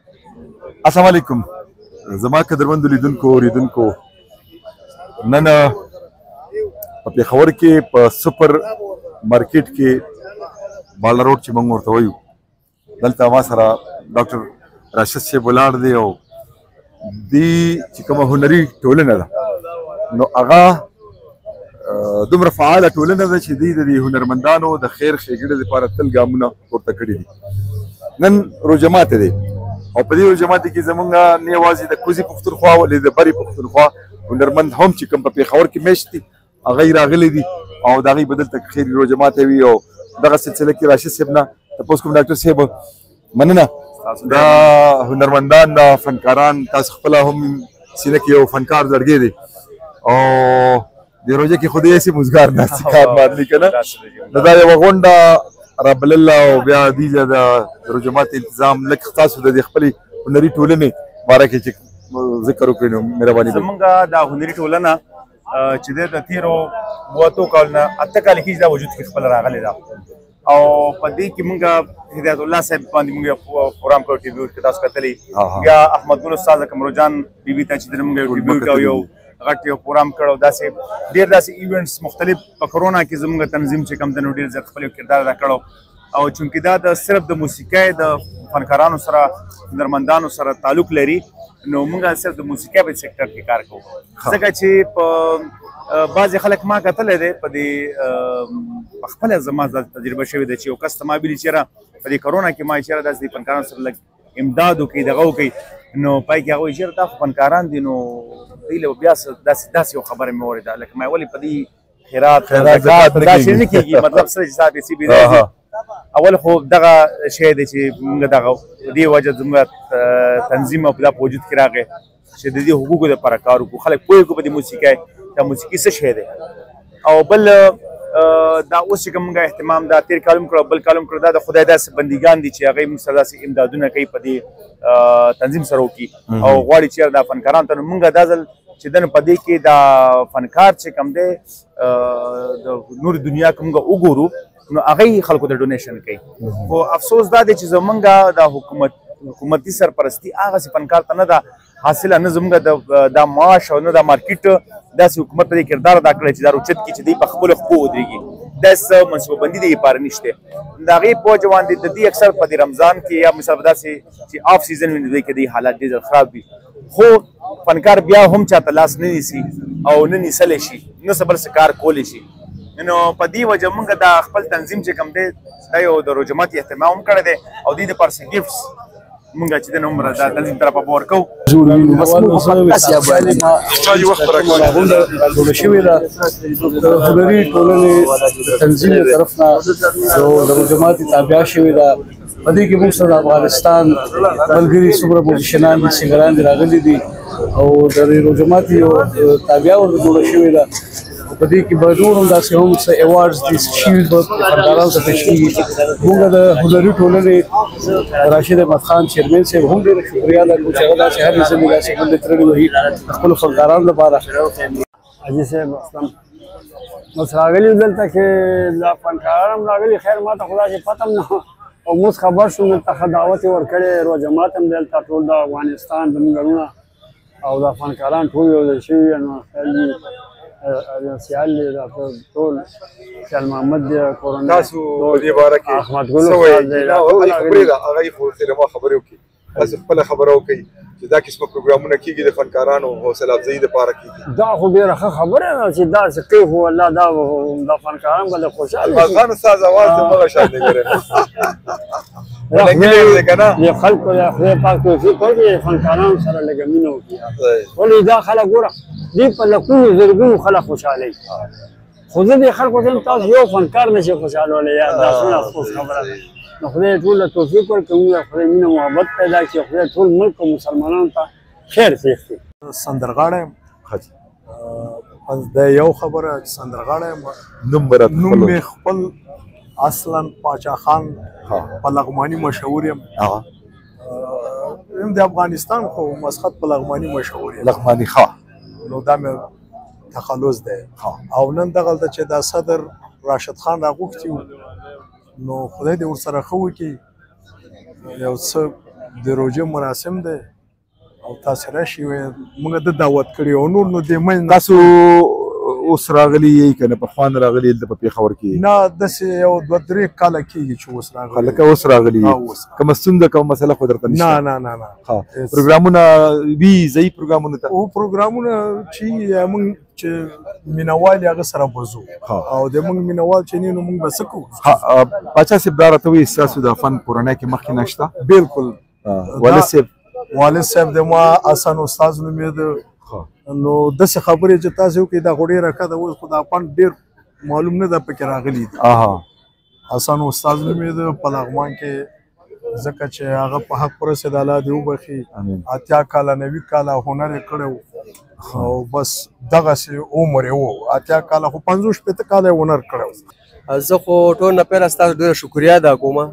السلام علیکم زما قدرمندو لیدونکو اوریدونکو نن په پېښور کې په سپر مارکیټ کې بالا روډ چې موږ ورته وایو دلته ما سره ډاکټر راشد صاحب ولاړ دی او دې چې کومه هنري ټولنه ده نو هغه دومره فعاله ټولنه ده چې دوی د هنرمندانو د خیر ښېګڼې لپاره تل ګامونه پورته کړي دي نن روژه ماته دی او په دې روژه ماتي کې زمونږ نه یوازې د کوزي پښتونخوا ولې د بري پښتونخوا هنرمند هم چې کوم په پېښور کې میشت دي هغه یې راغلي دي او د هغوی به دلته خیر روژه ماتی وي او دغه سلسله کې راشد صاحب نه تپوس کوم ډاکټر صاحب مننه دا هنرمندان دا فنکاران تاسو خپله هم سینه کې یو فنکار زړګی دی او د روژه کې خو دې هسې مزګار ناستې کار مارلي که نه نو دا یوه غونډه رابلل او بیا دیله د روژه ماتي انتظام لږ تاسو د دې خپلې هنري ټولنې باره کې چې ذکر وکړئ نو مهرباني زمونږ دا هنري ټولنه چې دی د تېرو 32 کالو نه 8 کاله کېږي دا وجود کې خپله راغلې ده او په دې کې مونږ هدایت الله صاحب باندې مونږ یو پروګرام کړی ټي وي کې تاسو کتلی بیا احمد ګل استاد قمرجان بیبي ته چې مونږ یو ټي وي کوو یو غټ یو پروګرام کړو داسې ډېر داسې ایونټس مختلف په کرونا کې زموږ تنظیم چې کوم دی نو ډېر زیات خپل کردار ادا کړو او چونکې دا د صرف د موسیقۍ د فنکارانو سره هنرمندانو سره تعلق لري نو موږ صرف د موسیقۍ په سیکټر کې کار کوو ځکه چې په بعضې خلک ما کتلی دی په دې په خپله زما تجربه شوې ده چې یو کس ته ما ویلي چېرې په دې کرونا کې ما چېرې داسې د فنکارانو سره لږ امداد وکړي دغه وکړي نو پای کې هغه وایي چېرې دا خو فنکاران دي نو دوی له بیا داسې یو خبره مې واورېده لکه ما ولې په دې خیرات زکات داسې نه کېږي مطلب څه چې ستا پیسې بېځایه اول خو دغه شی دی چې موږ دغه دې وجه زموږ تنظیم او دا په وجود کې راغی چې د دې حقوقو دپاره کار وکړو خلک پوهېږو په دې موسیقۍ دا موسیقي څه شی دی او بل دا اوس چې کوم موږ اهتمام دا تېر کال هم کړو بل کال هم کړو دا د خدای داسې بندګان دي چې هغوی موږ سره داسې امدادونه کوي په دې تنظیم سره وکړي او غواړي چېرې دا فنکارانو ته نو موږ دا ځل چې دنه په دې کې دا فنکار چې کوم دی د نور دنیا که موږ وګورو نو هغوی خلکو ته ډونیشن کوي خو افسوس دا دی چې زموږ د حکومتي سرپرستي هغسې فنکار ته نه ده حاصله نه زموږ دا معاش او نه دا مارکیټ داسې حکومت په دې کردار ادا کړی چې دا روچت کړي چې دوی په خپلو خپو ودرېږي داسې منصوبه بندي د لپاره نشته د هغې په وجه باندې د دې اکثر په دې رمضان کې یا مثال په داسې چې آف سیزن وي نو دوی کې د حالات ډېر زیات خراب وي خو فنکار بیا هم چاته لاس نه نیسي او نه نیسلی شي نه څه بل څه کار کولی شي نو په دې وجه موږ دا خپل تنظیم چې کوم دی دا یو د روژه ماتي اهتمام هم کړی دی او دوی دپاره څه ګفټس مونږ چې د نومره دا تنظیم طرفه به ورکوو جوړه شوې ده د هنري ټولنې د تنظیم له طرف نه د روژه ماتي تابع شوې ده په دې کې موږ سره د افغانستان ملګري څومره موزیشنان دي سینګران دي راغلي دي او د روژه ماتي یو تابع ورته جوړه شوې ده په دې کې به نور هم داسې هم څه ایوارډز دي شوي به فنکارانو ته پیش کېږي موږ د هنري ټولنې راشد احمد خان چیرمین صاحب هم ډېره شکریا ده چې هغه داسې هر ځل داسې غونډې تړلې وهي د خپلو فنکارانو لپاره حاجي صاحب اسلام بس راغلي دلته کې دا فنکاران هم راغلي خیر ما ته خو داسې پته هم نه او موږ خبر شوم دلته ښه دعوت یې ورکړی روژه مات هم دلته ټول د افغانستان زموږ ګڼونه او دا فنکاران ټول یو ځای شوي نو خیال سیال دی دا ټول سیال محمد دی کورنۍ تاسو په دې باره کې احمد ګل استاد دی خبرې ده هغه خو خیر ما خبرې وکړي تاسو خپله خبره وکړئ چې دا قسمه پروګرامونه کېږي د فنکارانو حوصله افزایي دپاره کېږي دا خو ډېره ښه خبره ده چې داسې کوي خو الله دا فنکاران به له خوشحاله شي خان استاد اواز دغه شان دی د خلکو د خدای پاک توفیق وکړي فنکارانو سره لږه مینه وکړي ولې دا خلک ګوره دوی په لکونو زرګونو خلک خوشحالوي خو زه دې خلکو ته تاسو یو فنکار نشي خوشحالولی یا دا څومره افسوس خبره ده نو خدای ټول له توفیق ورکوي خدای مینه محبت پیدا کړي خدای ټول ملک او مسلمانانو ته خیر پېښ کړي سندرغاړی یم د یو خبره چې سندرغاړی یم نوم مې خپل اصلا پاچا خان په لغماني مشهور یم د افغانستان خو مسخط په لغماني مشهور یم لغماني ښه نو دا مې تخلص دی او نن دغلته چې دا صدر راشد خان راغوښتي نو خدای دې ورسره ښه وکړي یو څه د روژې مراسم دی او تاسو راشئ موږ د دعوت کړي او نور نو د منځ تاسو اوس راغلي یې که نه پخوان راغلي دلته په پېښور کې نه داسې یو 2-3 کاله کېږي چې اوس راغلي هلکه اوس راغلي کومه ستونزه کومه مسله خو درته نشته نه پروګرامونه وي ځایي پروګرامونه ته او پروګرامونه چې موږ چې مینوال هغه سره بوزو او د موږ مینوال چې نه نو موږ به څه کوو پاچا صاحب دا راته وایي ستاسو د فن کورنۍ کې مخکې نشته بالکل والد صاحب د ما حسن استاد نومېده نو داسې خبرې چې تاسو وکړئ دا خو ډېره ښه ده اوس خو دا فن ډېر معلوم نه ده پکې راغلي دي حسن استاد نومېده په لغمان کې ځکه چې هغه په حق ورسېد الله دې وبخي 80 کاله 90 کاله هنر یې کړی او بس دغسې عمر یې و 80 کاله خو 50-60 کاله یې هنر کړی زه خو ټول نه پیله ستاسو ډېره شکریا ادا کوم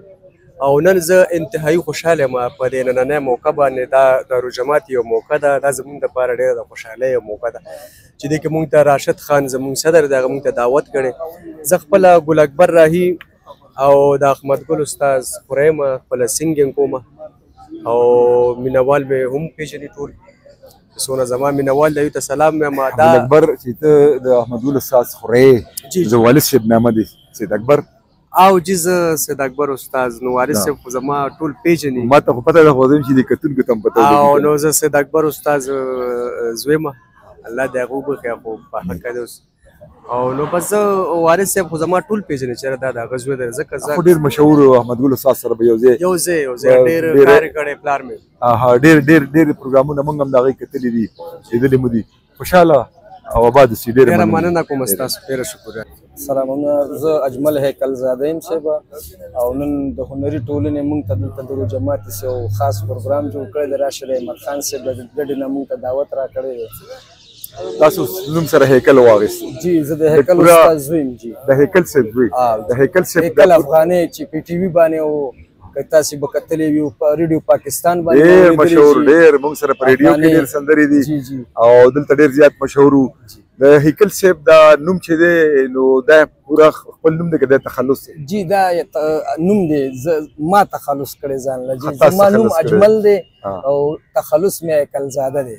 او نن زه انتهایی خوشحاله یم په دې نننۍ موقع باندې دا د روژمات یو موقع ده دا زموږ دپاره ډېره د خوشحالۍ یو موقع ده چې دې کې موږ ته راشد خان زموږ صدر دی هغه موږ ته دعوت کړی زه خپله ګل اکبر راهي او د احمد ګل استاز خوره یم خپله سینګینګ کوم او مینوال مې هم پېژني ټول څونه زما مینوال دی ته سلام وایم دا اکبر چې ته د احمد ګل استاز خورې د والد صاحب نامه دی سید اکبر او جز سید اکبر استاد نو وارث صاحب خو زما ټول پیژني ما ته خو پته ده خو زه چې د کتونکو ته هم پته او نو زه سید اکبر استاد زویم الله دې هغه وبخښي خو په حق دی اوس او نو بس وارث صاحب خو زما ټول پیژني چې دا د هغه زوی دی ځکه خو ډېر مشهور احمد ګل استاد سره به یو ځای ډېر کار کړی پلار مې ډېر پروګرامونه موږ هم د هغې کتلي دي لیدلي مو دي خوشحاله او آباد اوسئ ډېره مننه کوم ستاسو ډېره شکریه سلامونه زه اجمل هیکل زاده یم صاحب او نن د هنري ټولنې موږ ته دلته د روژمات یو خاص پروګرام جوړ کړی دی راشد احمد خان صاحب د ګډې نه موږ ته دعوت راکړی دی تاسو نوم سره هیکل واخیست جی زه د هیکل استاد زوی یم جی د هیکل صاحب زوی د هیکل صاحب هیکل افغاني چې پی ټي وي باندې او که تاسو به کتلې وي په ریډیو پاکستان باندې ډېر مشهور ډېر موږ سره په ریډیو کې ډېر سندرې دي او دلته ډېر زیات مشهور د هیکل صاحب دا نوم چې دی نو دا پوره خپل نوم دی که دا تخلص دی جی دا نوم دی ما تخلص کړی ځان له جی زما نوم اجمل دی او تخلص مې هیکل زاده دی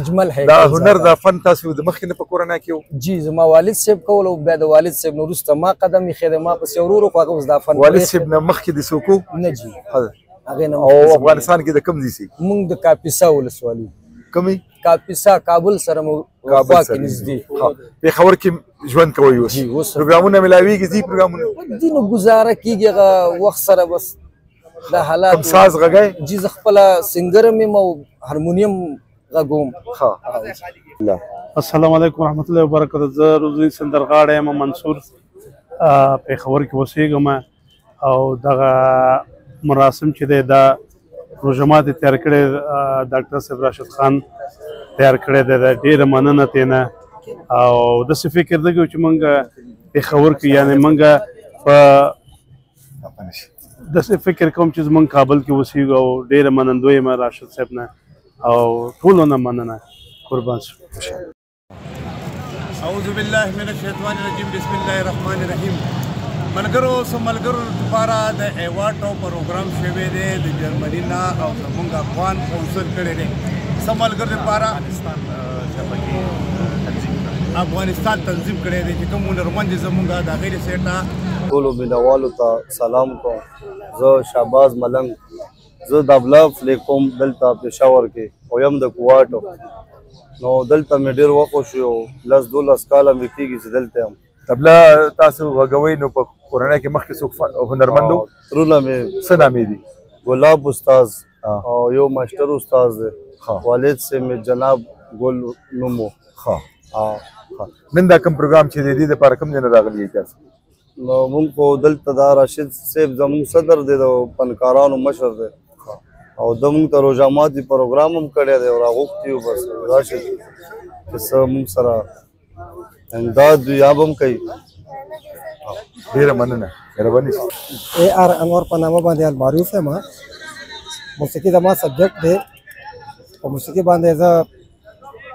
اجمل هیکل دا هنر دا فن تاسو د مخکې نه په کورنۍ کې وو جی زما والد صاحب کول او بیا د والد صاحب نه وروسته ما قدم ایښی دی ما پسې ورو ورو خو هغه اوس دا فن والد صاحب نه مخکې دې څوک وو نه جی هغې نه او افغانستان کې د کوم ځای سي موږ د کاپیسا ولسوالي کومې کاپیسا کابل سره مو خوا کې نږدې پېښور کې ژوند کوئ اوس پروګرامونه ملاویږي ځي پروګرامونه دي نو ګزاره کېږي هغه وخت سره بس د حالات کوم ساز غږی جي زه خپله سنګر یم او هارمونیم غږوم السلام علیکم ورحمت الله وبرکاته زه روزي سندرغاړی یم منصور پېښور کې اوسېږم او دغه مراسم چې دی دا روژمات یې تیار کړی ډاکټر صاحب راشد خان تیار کړی دی ډېره مننه ترېنه او داسې فکر نه کوو چې موږ پېښور کې یعنې موږ په داسې فکر کوم چې زموږ کابل کې اوسېږو او ډېره منندوی یم راشد صاحب نه او ټولو نه مننه قربان شو اعوذ بالله من الشیطان الرجیم بسم الله الرحمن الرحیم ملګرو سملګرو لپاره د ایوارډ او پروګرام شوی دی د جرمني نه او زموږ افغان کونسل کړی دی سملګرو لپاره افغانستان تنظیم کړی دی چې کوم هنرمند زموږ د هغې د سیټه ټولو مینوالو ته سلام کوم زه شهباز ملنګ زه د ابلا فلیک کوم دلته پېښور کې او یم د کوواټو نو دلته مې ډېر وخت وشو 10-12 کاله مې کېږي چې دلته یم طبله تاسو غږوئ نو په کورنۍ کې مخکې څوک هنرمند وو ترونه مې څه نامې دي ګلاب استاز او یو ماسټر استاز دی والد صاحب مې جناب ګل نوم و نن دا کوم پروګرام چې دی دې دپاره کوم ځای نه راغلي یئ تاسو نو موږ خو دلته دا راشد صاحب زموږ صدر دی د فنکارانو مشر دی او د موږ ته روژماتي پروګرام هم کړی دی او راغوښتي یو بس راشد چې څه موږ سره امداد یا به هم کوي ډېره مننه مهرباني اے آر انور په نامه باندې المعروف یم موسیقي زما سبجیکټ دی په موسیقي باندې زه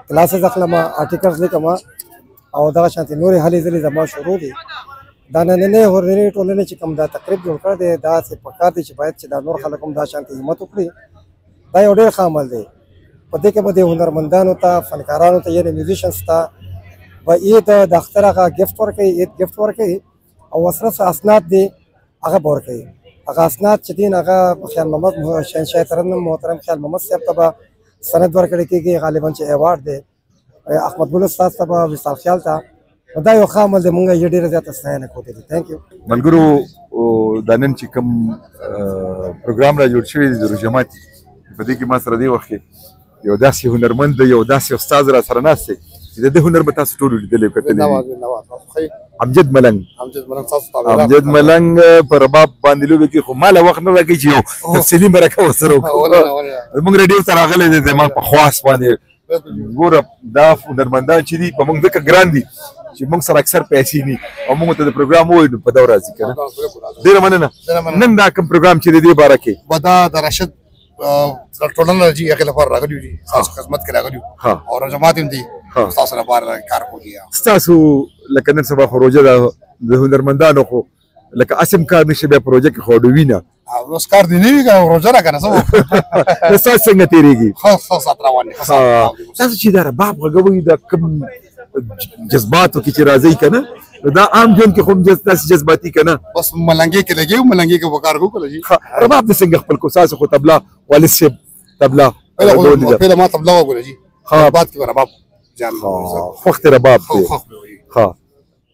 کلاسز اخلم آرټیکلز لیکم او دغه شانتې نورې هلې ځلې زما شروع دي دا نننۍ هنري ټولنې چې کوم دا تقریب جوړ کړی دی داسې پکار دی چې باید چې دا نور خلک هم دا شانتې همت وکړي دا یو ډېر ښه عمل دی. په دې کې به د هنرمندانو ته فنکارانو ته یعنې میوزیشنس ته به یې د اختر هغه ګفټ ورکوي، عید ګفټ ورکوي او ورسره اسناد دي هغه به ورکوي. هغه اسناد چې دي هغه خیال محمد شهنشاه ترنم محترم خیال محمد صاحب ته به سند ورکړی کېږي، غالبا چې ایوارډ دی احمد ګل استاد ته به وصال خیال ته. دا یو ښه عمل دی، موږ یې ډېره زیاته ستاینه کوو دي. تھینک یو. ملګرو دا نن چې کوم پروګرام را جوړ شوی دی د روژه په دې کې ما سره دې وخت کې یو داسې هنرمند یو داسې استاد را سره ناست دی چې د دې هنر به تاسو ټولو لیدلی کتلی. امجد ملنګ امجد ملنګ په رباب باندې لوبې کې خو ما له وخت نه راکوي چې یو تفصیلي مرکه ورسره وکړو. زموږ راډیو ته راغلی دی زما په خواست باندې. ګوره دا هنرمندان چې دي په موږ ځکه ګران دي چې موږ سره اکثر پیسې ني او موږ ته د پروګرام ووایو نو په دور راځي که نه. ډېره مننه. نن دا کوم پروګرام چې د دې باره کې به دا د راشد ټولنه چې هغې لپاره راغلي دي، ستاسو خدمت کې راغلي او رجمات هم دي ستاسو لپاره کار کوي. ستاسو لکه نن سبا خو روژه ده د هنرمندانو خو لکه اسم کار نشي بیا پروژه کې خو ډوي نه اوس کار دی نه وي که روژه را که نه څه وکړو. ستاسو څنګه تېرېږي؟ ښه ساعت روان دي. تاسو چې دا رباب غږوئ دا کوم جذباتو کې چې راځئ که نه دا عام ژوند کې خو هم داسې جذباتي که نه بس ملنګې کې لګېو ملنګې کې به کار وکړو جي. رباب دې څنګه خپل کو؟ تاسو خو طبله والد صاحب طبله پهله ما طبله وګوره جي. باد کې به رباب جان خوښ دی رباب دی. ښه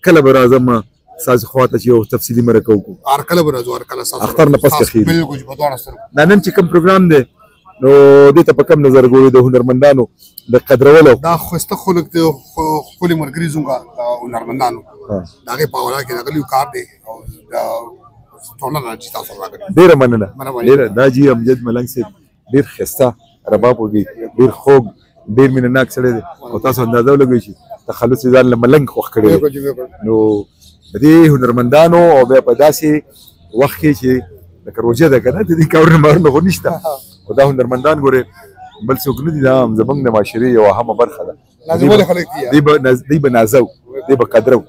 کله به راځم ستاسو خواته چې یو تفصیلي مرکه وکړو؟ هر کله به راځو، هر کله ستاسو اختر نه پس کښېږي. بالکل جي، په دواړه سترګو. دا نن چې کوم پروګرام دی نو دې ته په کوم نظر ګورئ د هنرمندانو د قدرولو؟ دا ښایسته خلک دي، ښکلي ملګري زموږ د هنرمندانو د هغې په حواله کې راغلي کار دی او ټولنه چې تاسو راغلي. ډېره مننه. ډېره دا جي امجد ملنګ صاحب ډېر ښایسته رباب وږي، ډېر خوږ، ډېر مینه ناک سړی دی او تاسو اندازه ولګوئ چې تخلص یې ځان له ملنګ خوښ کړی دی. نو د دې هنرمندانو او بیا په داسې وخت کې چې لکه روژه ده که نه د دې کارونه مارونه خو نشته خو دا هنرمندان ګورې بل څوک نه دي، دا زموږ د معاشرې یوه اهمه برخه ده. دوی به نازو، دوی به قدرو.